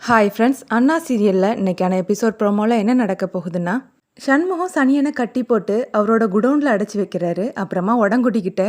Hi friends, அண்ணா சீரியலில் இன்றைக்கான episode ப்ரோமோவில் என்ன நடக்க போகுதுன்னா, சண்முகம் சனியனை கட்டி போட்டு அவரோட குடோனில் அடைச்சி வைக்கிறாரு. அப்புறமா உடங்குட்டிக்கிட்ட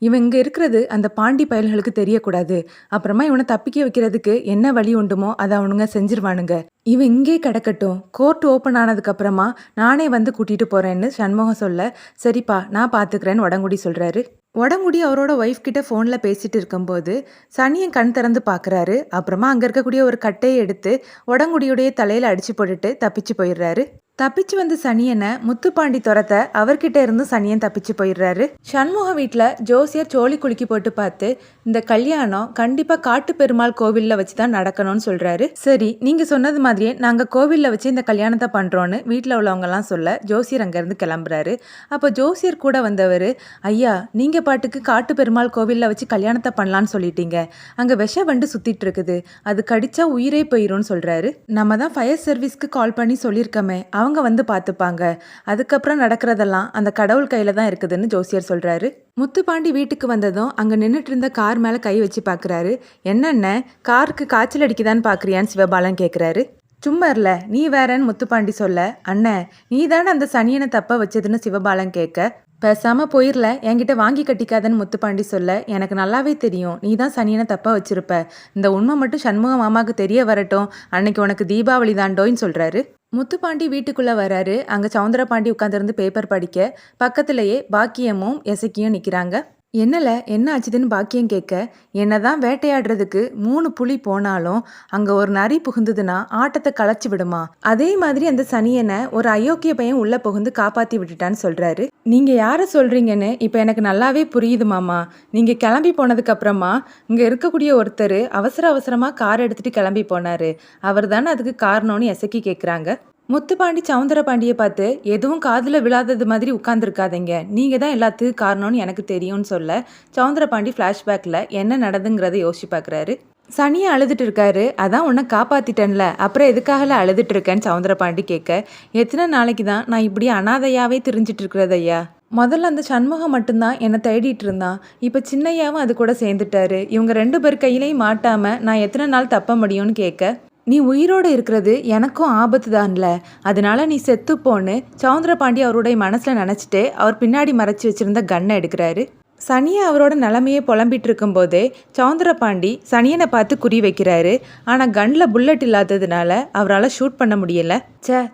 இவன் இங்கே இருக்கிறது அந்த பாண்டி பயல்களுக்கு தெரியக்கூடாது, அப்புறமா இவனை தப்பிக்க வைக்கிறதுக்கு என்ன வழி உண்டுமோ அதை அவனுங்க செஞ்சிருவானுங்க, இவன் இங்கே கிடக்கட்டும், கோர்ட் ஓப்பன் ஆனதுக்கப்புறமா நானே வந்து கூட்டிகிட்டு போகிறேன்னு சண்முகம் சொல்ல, சரிப்பா நான் பார்த்துக்கிறேன்னு உடங்குடி சொல்கிறாரு. உடங்குடி அவரோட ஒய்ஃப் கிட்ட ஃபோனில் பேசிட்டு இருக்கும்போது சனியன் கண் திறந்து பார்க்குறாரு. அப்புறமா அங்கே இருக்கக்கூடிய ஒரு கட்டையை எடுத்து உடங்குடியுடைய தலையில் அடித்து போட்டுட்டு தப்பிச்சு போயிடுறாரு. தப்பிச்சு வந்து சனியனை முத்துப்பாண்டி துரத்த அவர்கிட்ட இருந்து சனியன் தப்பிச்சு போயிடுறாரு. சண்முக வீட்டில் ஜோசியர் சோழி குலுக்கி போட்டு பார்த்து இந்த கல்யாணம் கண்டிப்பாக காட்டு பெருமாள் கோவிலில் வச்சு தான் நடக்கணும்னு சொல்கிறாரு. சரி, நீங்கள் சொன்னது மாதிரியே நாங்கள் கோவிலில் வச்சு இந்த கல்யாணத்தை பண்ணுறோன்னு வீட்டில் உள்ளவங்கலாம் சொல்ல ஜோசியர் அங்கேருந்து கிளம்புறாரு. அப்போ ஜோசியர் கூட வந்தவர், ஐயா நீங்கள் பாட்டுக்கு காட்டு பெருமாள் கோவிலில் வச்சு கல்யாணத்தை பண்ணலான்னு சொல்லிட்டீங்க, அங்கே விஷ வண்டு சுற்றிட்டு இருக்குது, அது கடிச்சா உயிரே போயிடும்னு சொல்கிறாரு. நம்ம தான் ஃபயர் சர்வீஸ்க்கு கால் பண்ணி சொல்லியிருக்கோமே, அவங்க வந்து பார்த்துப்பாங்க, அதுக்கப்புறம் நடக்கிறதெல்லாம் அந்த கடவுள் கையில் தான் இருக்குதுன்னு ஜோசியர் சொல்கிறாரு. முத்துப்பாண்டி வீட்டுக்கு வந்ததும் அங்கே நின்றுட்டு இருந்த கார் மேலே கை வச்சு பார்க்குறாரு. என்னென்ன காருக்கு காய்ச்சல் அடிக்குதான்னு பார்க்குறியான்னு சிவபாலன் கேட்குறாரு. சும்மா இல்ல நீ வேறன்னு முத்துப்பாண்டி சொல்ல, அண்ணன் நீ தானே அந்த சனியனை தப்ப வச்சதுன்னு சிவபாலன் கேட்க, பேசாமல் போயிடல என்கிட்ட வாங்கி கட்டிக்காதன்னு முத்துப்பாண்டி சொல்ல, எனக்கு நல்லாவே தெரியும் நீ தான் சனியனை தப்பா வச்சிருப்ப, இந்த உண்மை மட்டும் சண்முக மாமாவுக்கு தெரிய வரட்டும், அன்னைக்கு உனக்கு தீபாவளி தாண்டோன்னு சொல்கிறாரு. முத்துப்பாண்டி வீட்டுக்குள்ளே வராரு. அங்கே சவுந்தரபாண்டி உட்காந்துருந்து பேப்பர் படிக்க பக்கத்துலேயே பாக்கியமும் எசக்கியும் நிற்கிறாங்க. என்ன ஆச்சுதுன்னு பாக்கியம் கேட்க, என்னதான் வேட்டையாடுறதுக்கு 3 புலி போனாலும் அங்கே ஒரு நரி புகுந்ததுன்னா ஆட்டத்தை களைச்சி விடுமா, அதே மாதிரி அந்த சனியனை ஒரு அயோக்கிய பையன் உள்ளே புகுந்து காப்பாற்றி விட்டுட்டான்னு சொல்கிறாரு. நீங்கள் யாரை சொல்கிறீங்கன்னு இப்போ எனக்கு நல்லாவே புரியுது மாமா, நீங்கள் கிளம்பி போனதுக்கப்புறமா இங்கே இருக்கக்கூடிய ஒருத்தர் அவசரமாக கார் எடுத்துகிட்டு கிளம்பி போனார், அவர் தானே அதுக்கு காரணம்னு எசக்கி கேட்குறாங்க. முத்துப்பாண்டி சவுந்தரபாண்டியை பார்த்து, எதுவும் காதில் விழாதது மாதிரி உட்காந்துருக்காதீங்க, நீங்கள் தான் எல்லாத்துக்கும் காரணம்னு எனக்கு தெரியும்னு சொல்ல, சவுந்தரபாண்டி ஃப்ளாஷ்பேக்கில் என்ன நடந்துங்கிறத யோசிச்சு பார்க்குறாரு. சனியை அழுதுட்டு இருக்காரு. அதான் உன்னை காப்பாற்றிட்டேன்ல, அப்புறம் எதுக்காகல அழுதுட்டு இருக்கேன்னு சவுந்தரபாண்டி கேட்க, எத்தனை நாளைக்கு தான் நான் இப்படி அனாதையாகவே திரிஞ்சிட்டு இருக்கிறது ஐயா, முதல்ல அந்த சண்முகம் மட்டும்தான் என்னை தேடிட்டு இருந்தான், இப்போ சின்னையாவும் அது கூட சேர்ந்துட்டாரு, இவங்க 2 பேர் கையிலையும் மாட்டாமல் நான் எத்தனை நாள் தப்ப முடியும்னு கேட்க, நீ உயிரோடு இருக்கிறது எனக்கும் ஆபத்து தான்ல, அதனால நீ செத்துப்போன்னு சவுந்தரபாண்டி அவருடைய மனசில் நினச்சிட்டு அவர் பின்னாடி மறைச்சி வச்சுருந்த கன்னை எடுக்கிறாரு. சனியை அவரோட நிலமையே புலம்பிட்டு இருக்கும்போதே சவுந்தரபாண்டி சனியனை பார்த்து குறி வைக்கிறாரு. ஆனால் கன்னில் புல்லட் இல்லாததுனால அவரால் ஷூட் பண்ண முடியலை.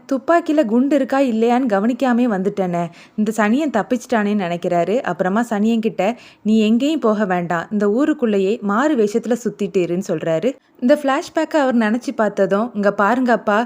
துப்பாக்கியில் குண்டு இருக்கா இல்லையான்னு கவனிக்காமே வந்துட்டேனே, இந்த சனியன் தப்பிச்சிட்டானேன்னு நினைக்கிறாரு. அப்புறமா சனியன்கிட்ட, நீ எங்கேயும் போக வேண்டாம், இந்த ஊருக்குள்ளேயே மாறு வேஷத்தில் சுற்றிட்டு இருன்னு சொல்கிறாரு. இந்த ஃப்ளாஷ்பேக்கை அவர் நினச்சி பார்த்ததும், இங்கே பாருங்கப்பா,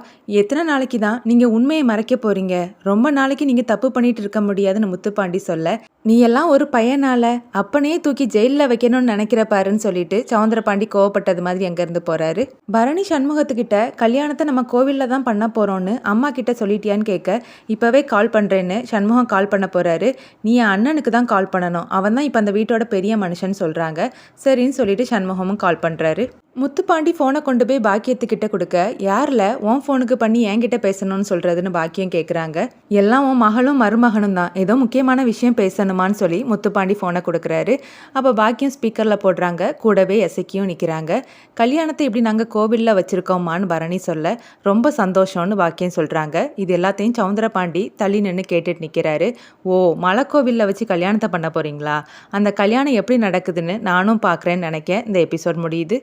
எத்தனை நாளைக்கு தான் நீங்கள் உண்மையை மறைக்க போகிறீங்க, ரொம்ப நாளைக்கு நீங்கள் தப்பு பண்ணிட்டு இருக்க முடியாதுன்னு முத்துப்பாண்டி சொல்ல, நீ எல்லாம் ஒரு பையனால அப்பனையே தூக்கி ஜெயிலில் வைக்கணும்னு நினைக்கிற பாருன்னு சொல்லிட்டு சவுந்தரபாண்டி கோவப்பட்டது மாதிரி அங்கேருந்து போகிறாரு. பரணி சண்முகத்துக்கிட்ட கல்யாணத்தை நம்ம கோவிலில் தான் பண்ண போகிறோன்னு அம்மா கிட்ட சொல்லிட்டியான்னு கேட்க, இப்போவே கால் பண்ணுறேன்னு சண்முகம் கால் பண்ண போகிறாரு. நீ என் அண்ணனுக்கு தான் கால் பண்ணணும், அவன் தான் இப்போ அந்த வீட்டோட பெரிய மனுஷன் சொல்கிறாங்க. சரின்னு சொல்லிட்டு சண்முகமும் கால் பண்ணுறாரு. முத்துப்பாண்டி ஃபோனை கொண்டு போய் பாக்கியத்துக்கிட்ட கொடுக்க, யாரில் உன் ஃபோனுக்கு பண்ணி என்கிட்ட பேசணும்னு சொல்கிறதுன்னு பாக்கியம் கேட்குறாங்க. எல்லாம் உன் மகளும் மருமகனும் தான், ஏதோ முக்கியமான விஷயம் பேசணுமான்னு சொல்லி முத்துப்பாண்டி ஃபோனை கொடுக்குறாரு. அப்போ பாக்கியம் ஸ்பீக்கரில் போடுறாங்க, கூடவே எசக்கியும் நிற்கிறாங்க. கல்யாணத்தை இப்படி நாங்கள் கோவிலில் வச்சுருக்கோமான்னு பரணி சொல்ல, ரொம்ப சந்தோஷம்னு பாக்கியம் சொல்கிறாங்க. இது எல்லாத்தையும் சவுந்தரபாண்டி தள்ளி நின்று கேட்டுட்டு நிற்கிறாரு. ஓ, மலைக்கோவிலில் வச்சு கல்யாணத்தை பண்ண போகிறீங்களா, அந்த கல்யாணம் எப்படி நடக்குதுன்னு நானும் பார்க்குறேன்னு நினைக்க இந்த எபிசோட் முடியுது.